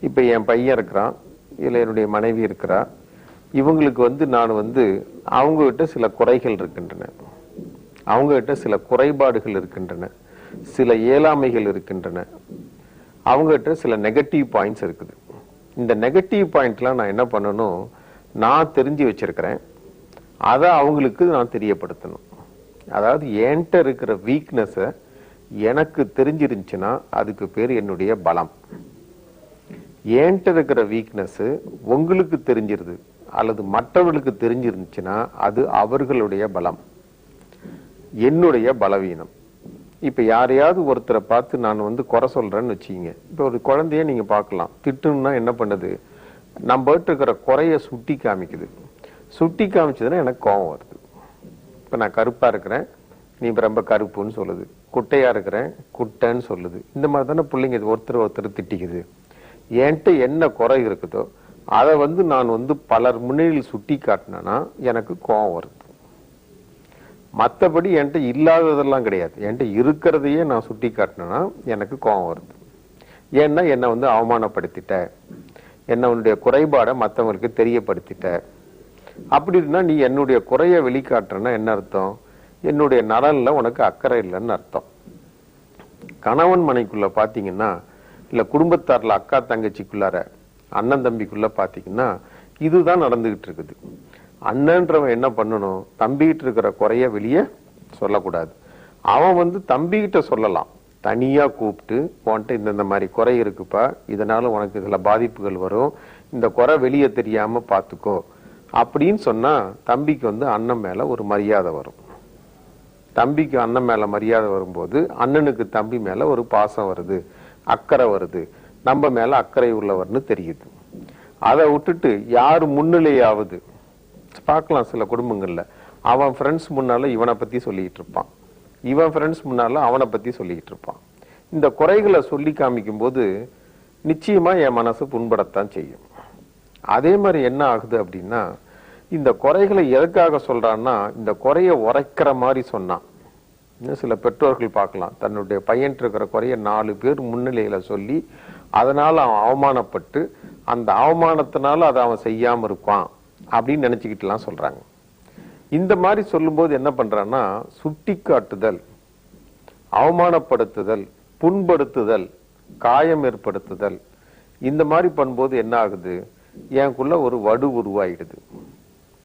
இப்ப என் பையன் இருக்கிறான், இல்ல என்னுடைய மனைவி இருக்கிறா. இவங்களுக்கு நான் அவங்க கிட்ட சில குறைகள் இருக்கின்றன, அவங்க கிட்ட சில குறைபாடுகள் இருக்கின்றன, சில இயலாமைகள் இருக்கின்றன, அவங்க கிட்ட சில நெகட்டிவ் பாயிண்ட்ஸ் இருக்குது. இந்த நெகட்டிவ் பாயிண்ட்லாம் நான் என்ன பண்ணணும், நான் தெரிஞ்சு வச்சிருக்கிறேன், அதை அவங்களுக்கு நான் தெரியப்படுத்தணும். அதாவது என்கிட்ட இருக்கிற வீக்னஸை எனக்கு தெரிஞ்சிருந்துச்சுன்னா அதுக்கு பேர் என்னுடைய பலம். என்கிட்ட இருக்கிற வீக்னஸ் உங்களுக்கு தெரிஞ்சிருது அல்லது மற்றவர்களுக்கு தெரிஞ்சிருந்துச்சுன்னா அது அவர்களுடைய பலம், என்னுடைய பலவீனம். இப்ப யாரையாவது ஒருத்தரை பார்த்து நான் குறை சொல்றேன்னு வச்சுக்கீங்க. இப்ப ஒரு குழந்தைய நீங்க பார்க்கலாம், திட்டுன்னா என்ன பண்ணுது, நம்ம இருக்கிற குறைய சுட்டி காமிக்குது. சுட்டி காமிச்சதுன்னா எனக்கு கோபம் வருது. இப்ப நான் கருப்பா இருக்கிறேன், நீ ரொம்ப கருப்புன்னு சொல்லுது. குட்டையா இருக்கிறேன், குட்டைன்னு சொல்லுது. இந்த மாதிரி தானே பிள்ளைங்க ஒருத்தர் திட்டிக்குது. என்கிட்ட என்ன குறை இருக்குதோ அதை நான் பலர் முன்னிலையில் சுட்டி காட்டினா எனக்கு கோபம் வருது. மற்றபடி என்கிட்ட இல்லாததெல்லாம் கிடையாது, என்கிட்ட இருக்கிறதையே நான் சுட்டி காட்டினா எனக்கு கோபம் வருது. ஏன்னா என்னை அவமானப்படுத்திட்ட, என்னுடைய குறைபாடை மற்றவங்களுக்கு தெரியப்படுத்திட்ட. அப்படி இருந்தா நீ என்னுடைய குறைய வெளிக்காட்டுறன்னா என்ன அர்த்தம், என்னுடைய நலன்ல உனக்கு அக்கறை இல்லைன்னு அர்த்தம். கணவன் மனைக்குள்ள பாத்தீங்கன்னா, இல்ல குடும்பத்தார்ல அக்கா தங்கச்சிக்குள்ளார, அண்ணன் தம்பிக்குள்ள பாத்தீங்கன்னா இதுதான் நடந்துகிட்டு இருக்குது. அண்ணன்றவன் என்ன பண்ணணும், தம்பிகிட்ட இருக்கிற குறைய வெளியே சொல்லக்கூடாது. அவன் தம்பிகிட்ட சொல்லலாம், தனியா கூப்பிட்டு உன்கிட்ட இந்த மாதிரி குறை இருக்குப்பா, இதனால உனக்கு சில பாதிப்புகள் வரும், இந்த குறை வெளியே தெரியாம பாத்துக்கோ அப்படின்னு சொன்னா தம்பிக்கு அண்ணன் மேல ஒரு மரியாதை வரும். தம்பிக்கு அண்ணன் மேல மரியாதை வரும்போது அண்ணனுக்கு தம்பி மேல ஒரு பாசம் வருது, அக்கறை வருது, நம்ம மேல அக்கறை உள்ளவர்னு தெரியுது. அதை விட்டுட்டு யாரு முன்னிலையாவது பார்க்கலாம், சில குடும்பங்கள்ல அவன் ஃப்ரெண்ட்ஸ் முன்னால இவனை பத்தி சொல்லிட்டு இருப்பான், இவன் ஃப்ரெண்ட்ஸ் முன்னால அவனை பத்தி சொல்லிட்டு இருப்பான். இந்த குறைகளை சொல்லி காமிக்கும் போது நிச்சயமா என் மனசு புண்படத்தான் செய்யும். அதே மாதிரி என்ன ஆகுது அப்படின்னா, இந்த குறைகளை எதுக்காக சொல்றான்னா, இந்த குறைய உரைக்கிற மாதிரி சொன்னான். இன்னும் சில பெற்றோர்கள் பார்க்கலாம், தன்னுடைய பையன் இருக்கிற குறைய 4 பேர் முன்னிலையில சொல்லி அதனால அவன் அவமானப்பட்டு அந்த அவமானத்தினால அதை அவன் செய்யாம இருப்பான் அப்படின்னு நினைச்சுக்கிட்டுலாம் சொல்றாங்க. இந்த மாதிரி சொல்லும் போது என்ன பண்றான்னா, சுட்டி காட்டுதல், அவமானப்படுத்துதல், புண்படுத்துதல், காயம் ஏற்படுத்துதல், இந்த மாதிரி பண்ணும்போது என்ன ஆகுது, எனக்குள்ள ஒரு வடு உருவாயிடுது.